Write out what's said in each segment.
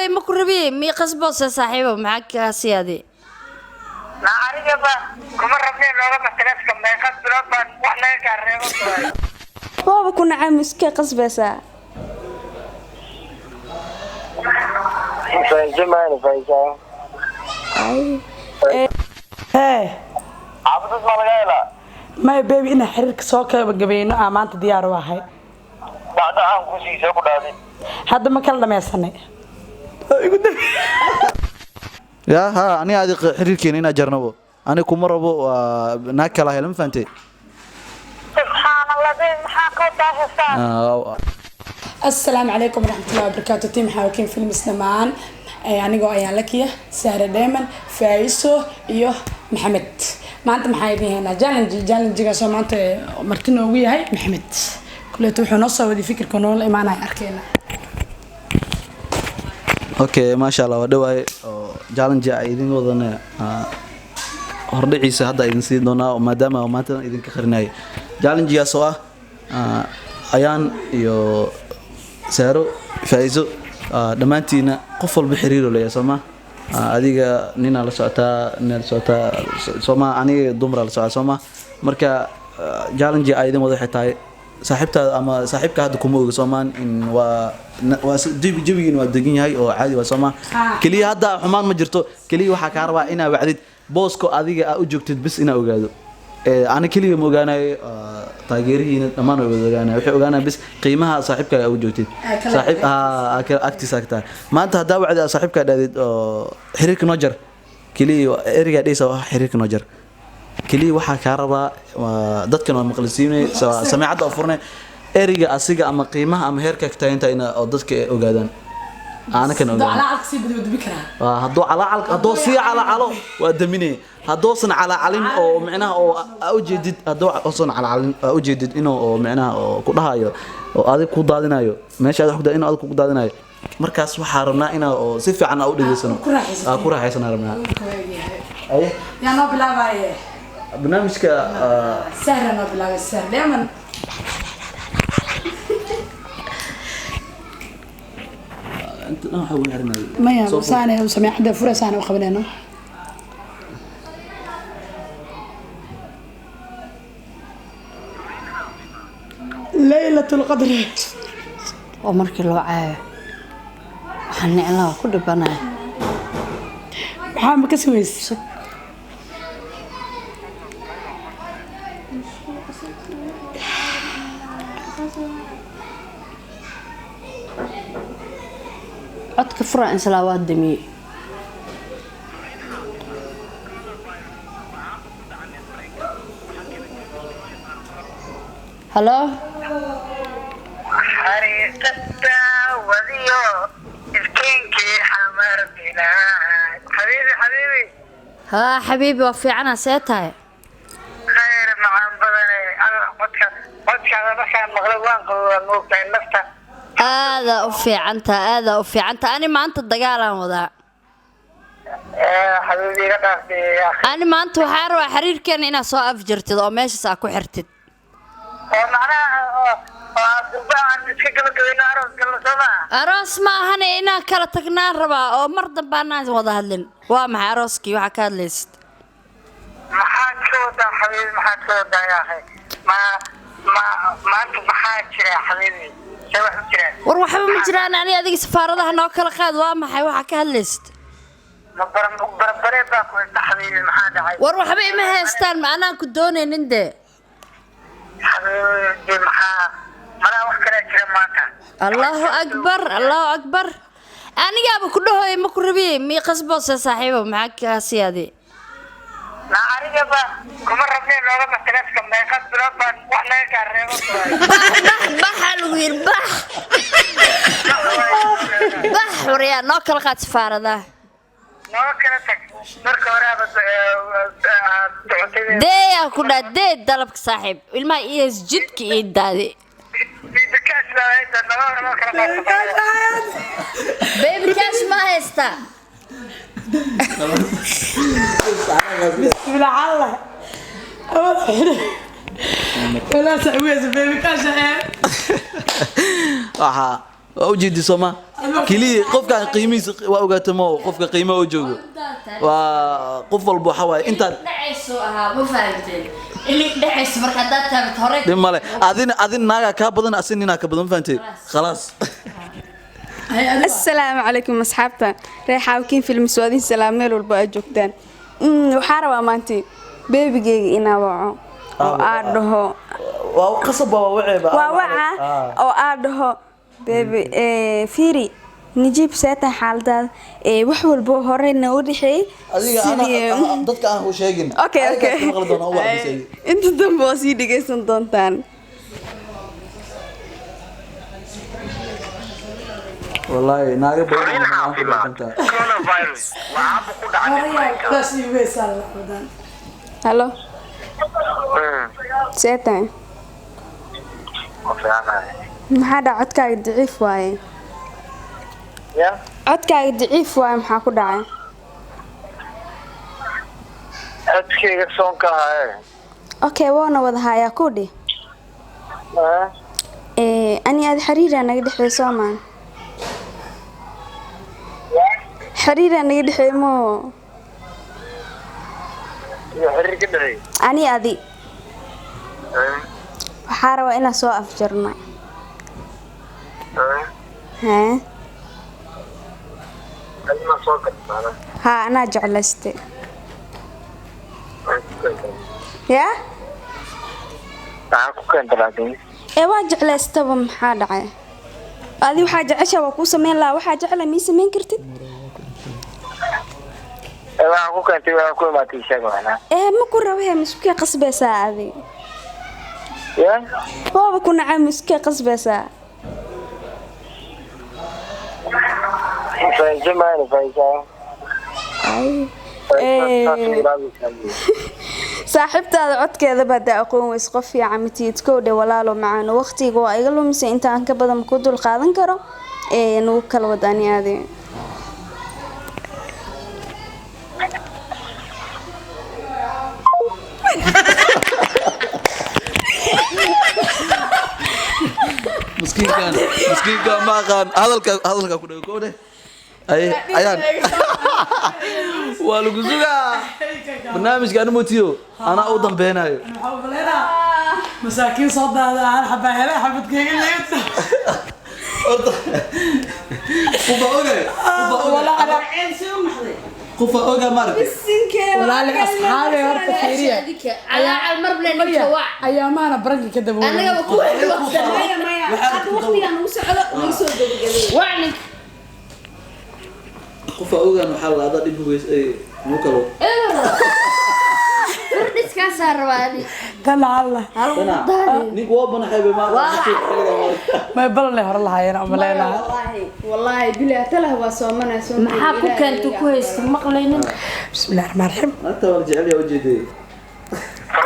هاي مكربي مي قصبوس يا صاحبه معك سيادي لا عريبة كم ربنا لو ما تلاش كم ما يخص بلاد وحنا كاريبة بابا كنا عم مسكي قصبسة فايزة ما فايزة ايه عبد اسمه لقيلا ما بيبي إن حريرك سوكا بجبينه أمانة ديار واحد بعد عام كوسي سوق دادي هذا ما كان لما يسنى يا ها أنا هذه حريركين هنا جرنبو أنا كمربو ناكله لم فهمتي سبحان الله زين حاكو تاهسان السلام عليكم ورحمة الله وبركاته تيم حاوكين فيلم سنمان anigoo ayaan la kiya Sahra Dheeman Faa'iiso iyo Maxamed maanta maxay idin challenge-ga soo maanta martin ugu yahay Maxamed kuleeto wuxuu noo soo wadi fikirka nool imaanay arkeena okay ma sha Allah wadaway challenge ay idin wadana hordhiciisa hadda idin sii doonaa maadaama maanta idin ka qarinaay challenge-gaas oo ayaan iyo Sahro Faa'iiso dhamaantiina qof walba xiriir u leeyahay Soomaa adiga nina la socotaa Soomaa aniga dumar la socotaa Soomaa marka challenge ay idin wada xitaay saaxiibta ama saaxiibka hadda kuma oga Soomaan in waa jawigiin waa degan yahay oo caadi waa Soomaa kaliya hadda xumaan ma jirto kaliya waxa ka rabaa inaa wacdid boosko adiga u joogtid bis inaa ogaado أنا كلي مجانا تاجرين أمانة وجانا وحنا بس قيمها صاحبك أو جوتي صاحب أكتي ساكتة ما أنت هدا وعد صاحبك ده حريك نجر كلي إرجع ليس حريك نجر كلي واحد كهرباء ضد كانوا مخلصين سمعت أفرنا إرجع أسيجا أما قيمها أما هيرك كتاين تاينا ضدك وجادن أنا كنا على عكسي بدي بكرة هدو على هدو سي على وقدمني هدو صن على علم أو معناها أو جديد هدو أصلا على علم أو جديد إنه أو معناها كلها يو أو هذا كودادنا يو ماشي هذا حدا إنه هذا كودادنا يو مركز وحارنا إنه سيف عنا أو دقيسنا كورة حيسنا رمنا أيه يا نبلا باي برنامج ك سهرة نبلا السهر دائما أنت أنا حاول أعرف ما يا سانة وسمع حدا فرص أنا وخبرنا ليلة القدر ومركي لو عاي وحني الله كل بنا محمد كسويس عدك فرع إن سلاوات دمي هلا حريقتا وذيو الكينكي حمر بنا حبيبي ها حبيبي وفي عنا سيتها خير معان بدني أنا قدك هذا بكان مغلوان موقع النفط هذا وفي عنت أنا ما أنت الدجال وضع حبيبي قدك يا أخي أنا ما أنت وحار وحرير كان أنا صاف جرت أو ماشي ساكو حرتت معناها أراس ما هني إنا كلا تكنار ربا أو مرض بناس وضع هلن وما عروسكي وحكاد ليست محاد شودا حبيبي محاد شودا يا أخي ما أنت محاد يا حبيبي وروح مجران أنا هذيك سفارة هنا وكلا خاد وما حي وحكاد ليست بربري باكو أنت حبيبي محاد عايز وروح بي ما هستان أنا كنت دوني نندي حبيبي محاد أنا وحكرا كريم ماتا الله أكبر أنا جاب كله مكربي مي قصبوس يا صاحبه معك سيادي لا عريبة كم ربنا لو ما تلاش كم ما يخص بلاد وحنا كاريبة بح الوير بح وريا نوكل قات سفارة ذا نوكلتك مركو رابط دي كنا دي دلبك صاحب الما يسجدك يدادي بيبي كاش ما هيستا بسم الله ولا سويس بيبي كاش waa ujeedi Soomaa kaliya qofka qiimihiisa waa ogaatamo qofka qiimo u joogo waa qof walba waxa waay inta dhacayso aha ma fahanteen ilaa dhacayso marka dad taabto hore dhimale adin naaga ka badan asinina ka badan fahanteen خلاص السلام عليكم أصحابتا رايحة وكين فيلم سوادين سلام ميل والبقى جوكتان وحارة مانتي بيبي جيج إنا وعو أو آرده وقصب ووعي ووعى أو آرده بيبي فيري نجيب ساعتها حالدا وحول بو هورينا ودحي dadka aan u sheegin اوكي انت دم بوسي دغيسن دونتان والله ناقه Fariin caafimaad. Coronavirus. Waxaa ku dhacay. بس يبيسال ودان هلو ساعتها maxaa dhac codkaaga daciif waaye Ya. codkaaga daciif waaye maxaa ku dhacay Adkayga soonka ah. okay waana wada hayaa ku dhih ani aad xiriira naga dhexeeyo Soomaan xiriira naga dhexeeyo mo Ya xiriir ka dhacay. ani adi waxaa rabaa inaan soo afjarno Adna soo kartaa. ها أنا جعلستي يا Taako kan talaadin. إيه جعلستي بمحاد عي هذه وحاجة عشا وكوسة من لا وحاجة على ميسة من كرتي Waxaa ku kantay waa ku imaatay shaqada. إيه ما كنا وهي مسكية قصبة ساعة ذي Ya. هو بكون عام مسكية قصبة ساعة Faiza ma faiza. أي saaxiibtaada codkeeda baa daa aqoon weys qof fiican matiidkooda walaalo macaan waqtiga waa iga lumisay inta aan ka badan ku dul qaadan karo nagu kala wadaniyaadeen مسكين ما قان هذا ku dhaw koode ayaan waa lagu sugaa barnaamijka anu mutiyo ana u dambeenayo مساكين صدى حبة هلا حبة كيك ولا على قفا اوغا مارك ولا لي اصحابي هرت خيريه على المر بلا نتوع ايامانا برنك كدبوا انا بكون وقتي انا وسعد ويسو دغدغ وعنك قفا اوغا محل هذا دب ويس اي مو كلو فردس كاسر وادي قال الله نيك وابنا حبي ما يبل لي هر لها انا املينا والله بلا تله waa soomana maxaa ku keento ku haysto maqlaynin بسم الله الرحمن الرحيم انت ورجع لي وجهي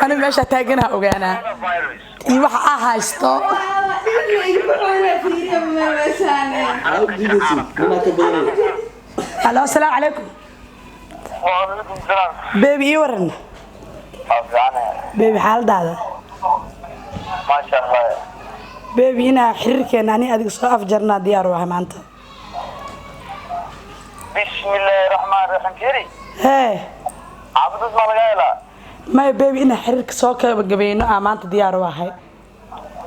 انا ماشي تاجنها اوغانا اي waxa haysto الو السلام عليكم Waalaikum salaam. بيبي ورن بيبي حالدادا Ma sha Allah. بيبي انا xiriirkeena ani adiga soo afjarnaa diyaar wahay maanta Bismillahirrahmanirrahim. Kiri. hee Abdus ma laga helaa. may beebi ina xiriirka soo kaba gabeeyno maanta diyaar wahay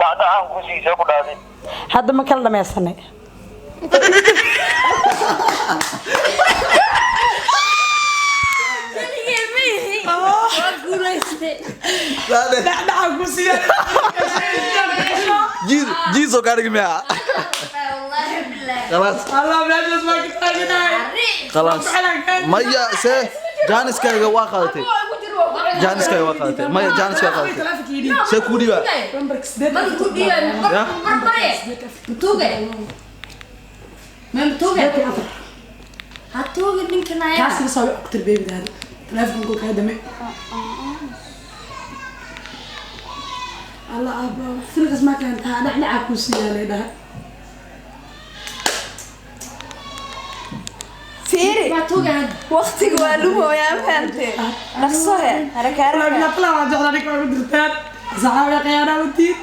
Bacda aan ku siisay ku dhaaday. hadda ma kala dhamaysanay دعنا كوسيا جيزو كارك ميا والله بالله خلاص الله بلاش ما كتاجناي خلاص مايا سي جانس كاغا واخالتي جانس كاغا واخالتي مايا جانس كاغا واخالتي سي كودي با ما تقولي يا متوجه ما متوجه هتوجه يمكن يا كاسي سوي اكتر بيبي ده تلفونك كده دمي الله ابا فيلكس ما كان دحنا كوسيا ليدها fiiri ما توجه waqtiga waa lumooyaa fahamtay dhaqso he harakaara لا طلع جرانك ما قدرتان صحابي قيانا ودي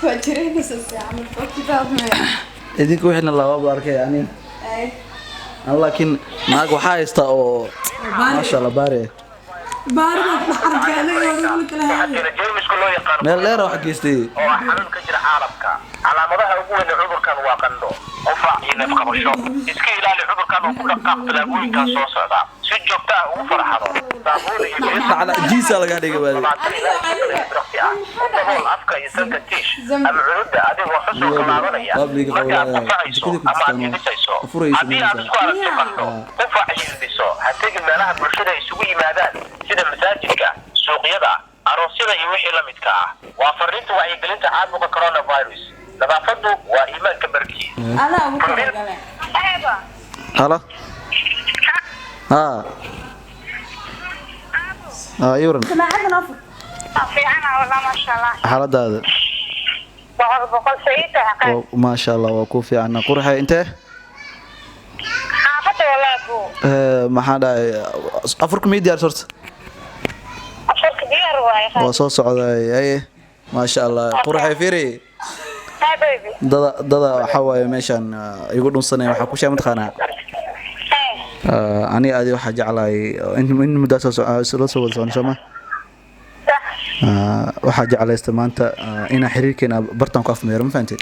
waa jireenaysa saaca markii baad idinku wixina laba arkay ani laakiin naag waxaa haysta oo maasha Allah baare meel dheer wax geystay oo xanuun ka jira caalamka calaamadaha ugu weyn ee cudurkan waa qandho qufac iyo neef qabasho iska ilaali cudurkan oo ku dhaqaaq talaabooyinkan soo socda si joogto ah ugu farxado saabuun iyo tacala jiisa laga dhigay baadi afka iyo sanka tiish ama cunuda adigoo xusulka laabanaya markaad qufacayso ama aad hindhisayso haddii aad isku aragto qandho qufac iyo hindhiso ha tegi meelaha bulshada isugu yimaadaan sida masaajidka suuqyada aroosyada iyo wixii la midka ah waa fariinta wacyigelinta caabuqa coronavirus nadaafadu waa iimaanka barkii hala يورن حالadaada ما شاء الله وكو fiicana qurxay intee maxaa dhahay afarku diyaar sorta waa soo socday ay ما شاء الله qurxay fiiri dada waxa waaye meeshan igu dhunsanay waxa ku sheemad qana ani aadi waxa jeclahay in muddo soo wada socon waxa jeclaysta maanta ina xiriirkeena bartan ku afmeero ma fahanteen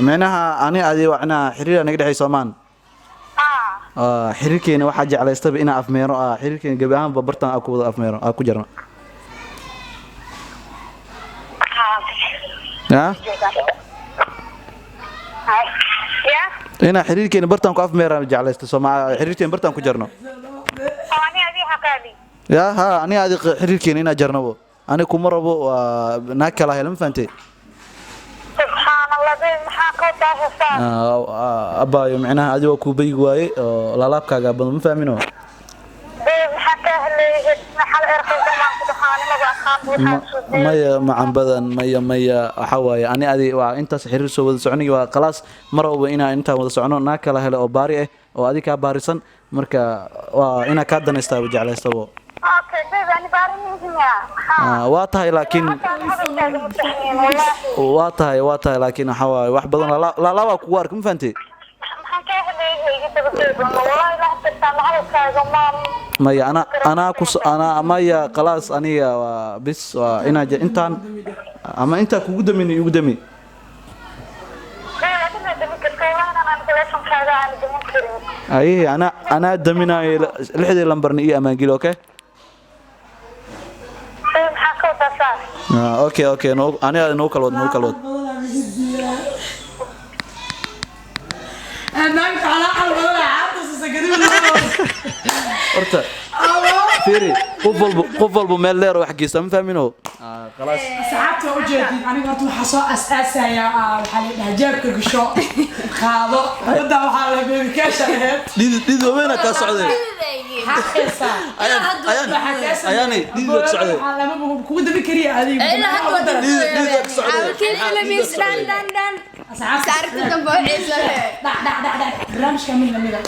macnaha ani aadi waxna xiriir anaga dhaxay Soomaan xiriirkeena waxa jeclaysta ina afmeero xiriirkeena gabi ahaan bartan ku wada afmeero ku jarno ina xiriirkeena bartan ku afmeeraan jeclaysta Soomaa xiriirkeena bartan ku jarno ya ha ani aadi xiriirkeena ina jarnabo ani kuma rabo naag kala helan faantay subhanallah maxaa ka taahaysan abaayo macnaha aadi waa ku bayg waaye oo laalaabkaaga badan ma fahmino maya macan badan maya waxa waaye ani adi waa intaas xiriir soo wada soconay waa khalaas mar walba inaa inta wada socono naag kala helo oo baari ah oo adi ka baarisan marka waa ina ka danaysta jeclaystabo waa tahay laakiin waxa waaye wax badan la laba ku ark ma fahantay maya ana maya khalaas aniga waa bis waa ina intaan ama inta kugu damin ugu dami ay ana daminayo lixdii lambarni iyo amaan gilo okay okay no ani no kala wad horta fiiri qof walba meel leer wax geesta ma fahmino خلاص asxaabta u jeedin aniga waxa soo asaasaya waxa la dhahaa jeebka gasho qaado wada waxa la beerkaashahay did weena ka socday ayani did ka socday lama kugu dabi kariya adiga did ka socday كيف dan asxaabta asxaabta dambe ciise dhac barnaamijka min lamida